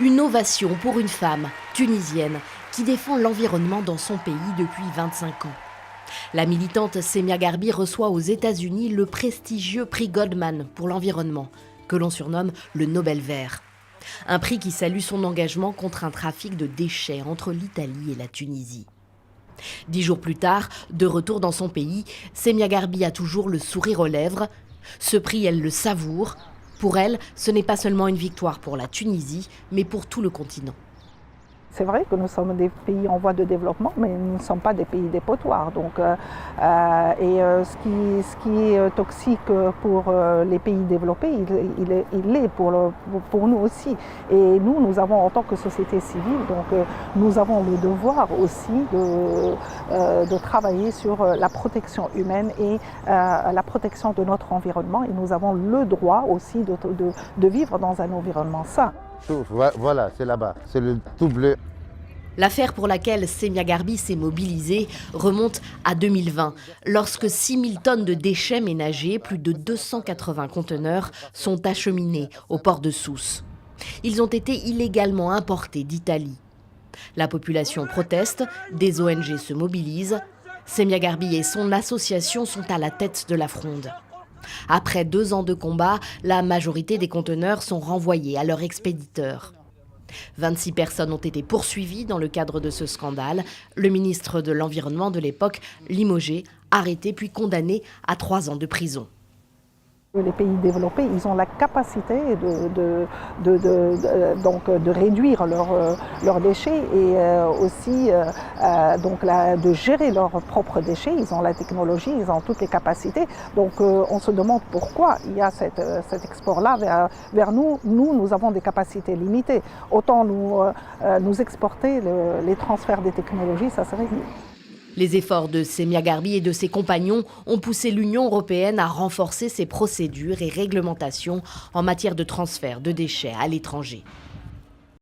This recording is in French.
Une ovation pour une femme tunisienne qui défend l'environnement dans son pays depuis 25 ans. La militante Semia Garbi reçoit aux États-Unis le prestigieux prix Goldman pour l'environnement, que l'on surnomme le Nobel vert. Un prix qui salue son engagement contre un trafic de déchets entre l'Italie et la Tunisie. 10 jours plus tard, de retour dans son pays, Semia Garbi a toujours le sourire aux lèvres. Ce prix, elle le savoure. Pour elle, ce n'est pas seulement une victoire pour la Tunisie, mais pour tout le continent. C'est vrai que nous sommes des pays en voie de développement, mais nous ne sommes pas des pays dépotoirs. Ce qui est toxique pour les pays développés, il l'est pour nous aussi. Et nous avons en tant que société civile, nous avons le devoir aussi de travailler sur la protection humaine et la protection de notre environnement. Et nous avons le droit aussi de vivre dans un environnement sain. Voilà, c'est là-bas, c'est le tout bleu. L'affaire pour laquelle Semia Garbi s'est mobilisée remonte à 2020, lorsque 6000 tonnes de déchets ménagers, plus de 280 conteneurs, sont acheminés au port de Sousse. Ils ont été illégalement importés d'Italie. La population proteste, des ONG se mobilisent. Semia Garbi et son association sont à la tête de la fronde. Après 2 ans de combat, la majorité des conteneurs sont renvoyés à leur expéditeur. 26 personnes ont été poursuivies dans le cadre de ce scandale. Le ministre de l'Environnement de l'époque, limogé, arrêté puis condamné à 3 ans de prison. Les pays développés, ils ont la capacité de réduire leurs déchets et aussi de gérer leurs propres déchets. Ils ont la technologie, ils ont toutes les capacités. Donc on se demande pourquoi il y a cet export-là vers nous. Nous avons des capacités limitées. Autant nous exporter les transferts des technologies, ça serait mieux. Les efforts de Semia Garbi et de ses compagnons ont poussé l'Union européenne à renforcer ses procédures et réglementations en matière de transfert de déchets à l'étranger.